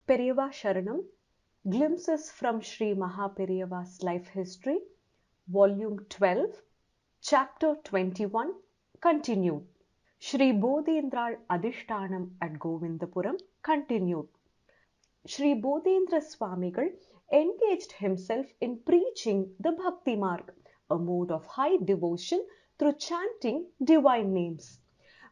Periyava Sharanam, Glimpses from Sri Periyava's Life History, Volume 12, Chapter 21, continued. Sri Bodhendra Adhishtanam at Govindapuram, continued. Sri Bodhendra Swamigal engaged himself in preaching the Bhakti Marg, a mode of high devotion through chanting divine names.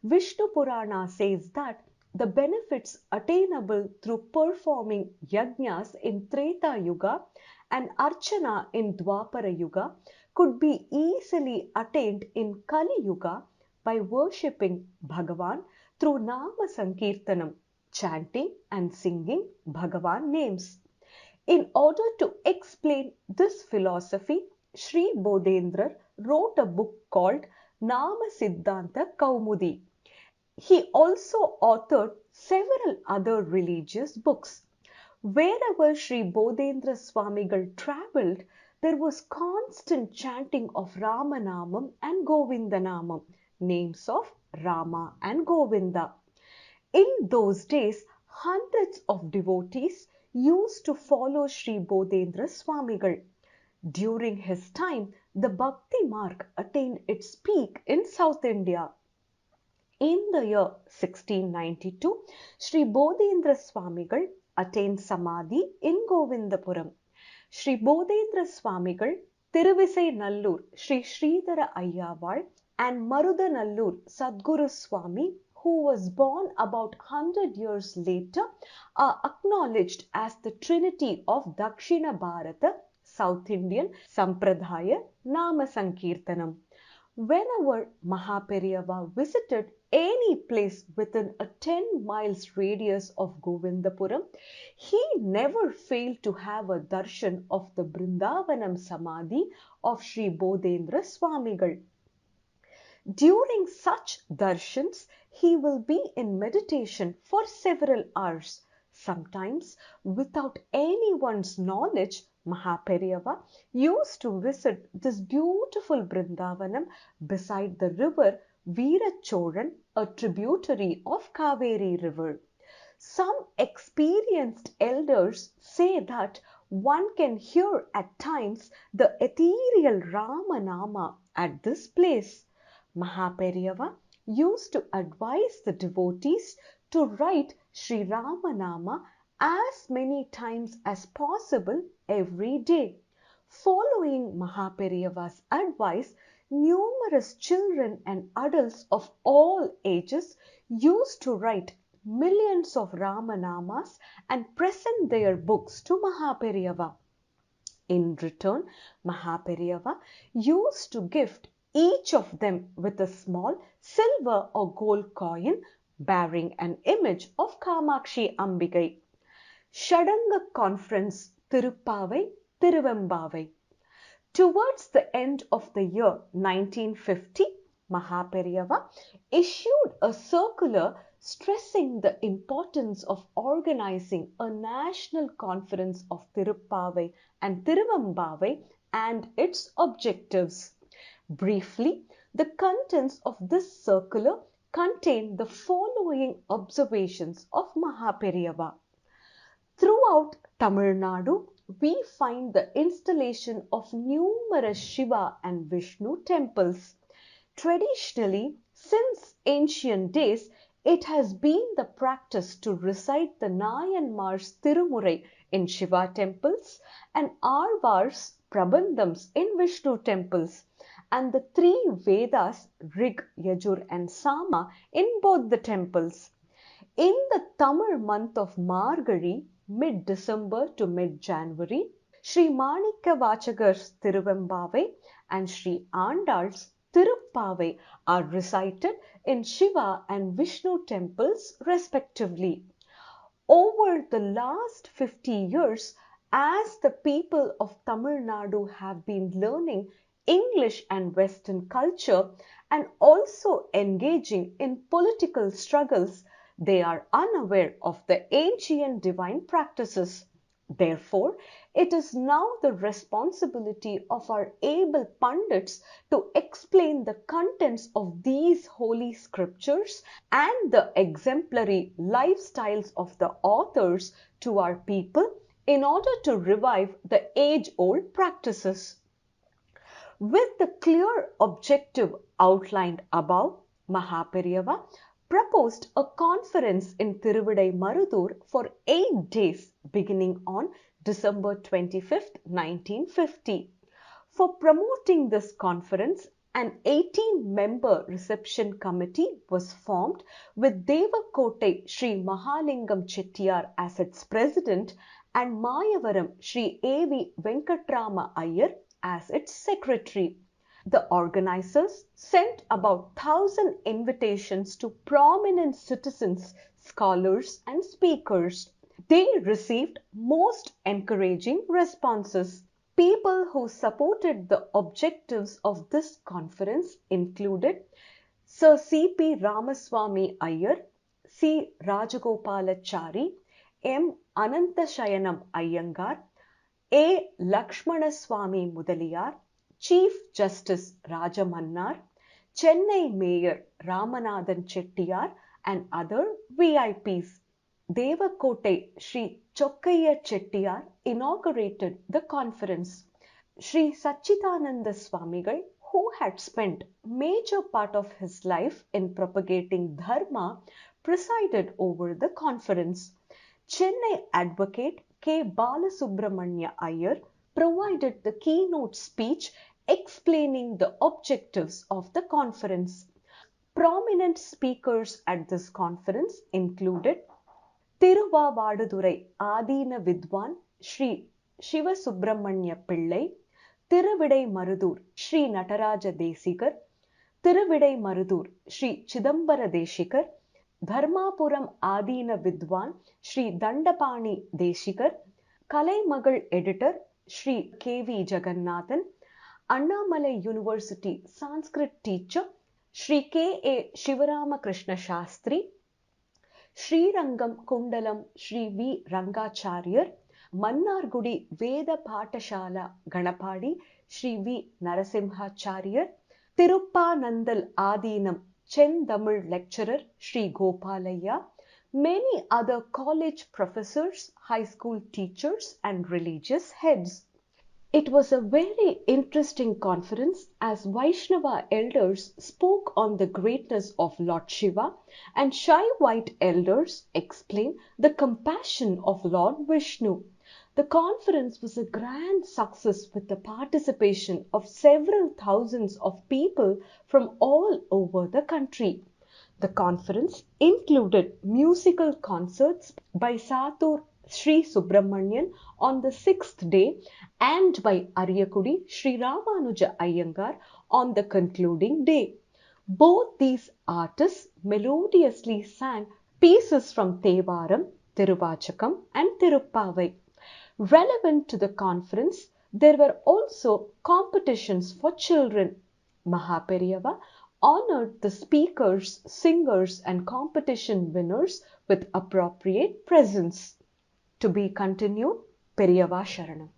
Vishnu Purana says that the benefits attainable through performing yajnas in Treta Yuga and Archana in Dwapara Yuga could be easily attained in Kali Yuga by worshipping Bhagavan through Nama Sankirtanam, chanting and singing Bhagavan names. In order to explain this philosophy, Sri Bodhendra wrote a book called Nama Siddhanta Kaumudi. He also authored several other religious books. Wherever Sri Bodhendra Swamigal travelled, there was constant chanting of Ramanamam and Govindanamam, names of Rama and Govinda. In those days, hundreds of devotees used to follow Sri Bodhendra Swamigal. During his time, the Bhakti Marg attained its peak in South India. In the year 1692, Sri Bodhendra Swamigal attained Samadhi in Govindapuram. Sri Bodhendra Swamigal, Thiruvisai Nallur Sri Sridhara Ayyawal and Marudanallur Sadguru Swami, who was born about 100 years later, are acknowledged as the trinity of Dakshina Bharata, South Indian Sampradaya Nama Sankirtanam. Whenever Maha Periyava visited any place within a 10 miles radius of Govindapuram, he never failed to have a darshan of the Brindavanam Samadhi of Sri Bodhendra Swamigal. During such darshans, he will be in meditation for several hours. Sometimes, without anyone's knowledge, Mahaperiyava used to visit this beautiful Brindavanam beside the river Veerachoran, a tributary of Kaveri river. Some experienced elders say that one can hear at times the ethereal Ramanama at this place. Mahaperiyava used to advise the devotees to write Sri Ramanama as many times as possible every day. Following Mahaperiyava's advice, numerous children and adults of all ages used to write millions of Ramanamas and present their books to Mahaperiyava. In return, Mahaperiyava used to gift each of them with a small silver or gold coin bearing an image of Kamakshi Ambigai. Shadanga Conference Tirupavai, Tiruvambavai. Towards the end of the year 1950, Mahaperiyava issued a circular stressing the importance of organizing a national conference of Tirupavai and Tiruvambavai and its objectives. Briefly, the contents of this circular contain the following observations of Mahaperiyava. Throughout Tamil Nadu, we find the installation of numerous Shiva and Vishnu temples. Traditionally, since ancient days, it has been the practice to recite the Nayanmar's Tirumurai in Shiva temples and Arvar's Prabandhams in Vishnu temples, and the three Vedas, Rig, Yajur and Sama, in both the temples. In the Tamil month of Margazhi, mid-December to mid-January, Sri Manikya Vachagar's Tiruvambavai and Sri Andal's Tiruppavai are recited in Shiva and Vishnu temples respectively. Over the last 50 years, as the people of Tamil Nadu have been learning English and Western culture and also engaging in political struggles, they are unaware of the ancient divine practices. Therefore, it is now the responsibility of our able pundits to explain the contents of these holy scriptures and the exemplary lifestyles of the authors to our people in order to revive the age-old practices. With the clear objective outlined above, Maha Periyava proposed a conference in Thiruvidaimarudur for 8 days beginning on December 25th, 1950. For promoting this conference, an 18-member reception committee was formed with Devakote Sri Mahalingam Chettiar as its president and Mayavaram Sri A.V. Venkatrama Iyer as its secretary. The organizers sent about 1,000 invitations to prominent citizens, scholars, and speakers. They received most encouraging responses. People who supported the objectives of this conference included Sir C.P. Ramaswamy Iyer, C. Rajagopalachari, M. Anantashayanam Iyengar, A. Lakshmanaswamy Mudaliyar, Chief Justice Rajamannar, Chennai Mayor Ramanathan Chettiar, and other VIPs. Devakote Sri Chokkaiya Chettiar inaugurated the conference. Sri Sachidananda Swamigal, who had spent major part of his life in propagating dharma, presided over the conference. Chennai advocate K. Balasubramanya Iyer provided the keynote speech explaining the objectives of the conference. Prominent speakers at this conference included Tiruvavadurai Adina Vidwan Sri Shivasubramanya Pillai, Thiruvidaimarudur Sri Nataraja Desikar, Thiruvidaimarudur Sri Chidambara Deshikar, Dharmapuram Adina Vidwan Sri Dandapani Deshikar, Kalaimagal Editor Sri K.V. Jagannathan, Annamalai University Sanskrit teacher Sri K.A. Shivaramakrishna Shastri, Sri Rangam Kundalam Sri V. Rangacharya, Mannargudi Veda Patashala Ganapadi Sri V. Narasimhacharya, Tiruppanandal Adinam Chendamil lecturer Sri Gopalayya, many other college professors, high school teachers and religious heads. It was a very interesting conference as Vaishnava elders spoke on the greatness of Lord Shiva and Shaivite elders explained the compassion of Lord Vishnu. The conference was a grand success with the participation of several thousands of people from all over the country. The conference included musical concerts by Satur Sri Subramanian on the 6th day and by Ariyakudi Sri Ramanuja Iyengar on the concluding day. Both these artists melodiously sang pieces from Thevaram, Tiruvachakam and Tiruppavai. Relevant to the conference, there were also competitions for children. Maha Periyava honored the speakers, singers and competition winners with appropriate presents. To be continued, Periyava Sharanam.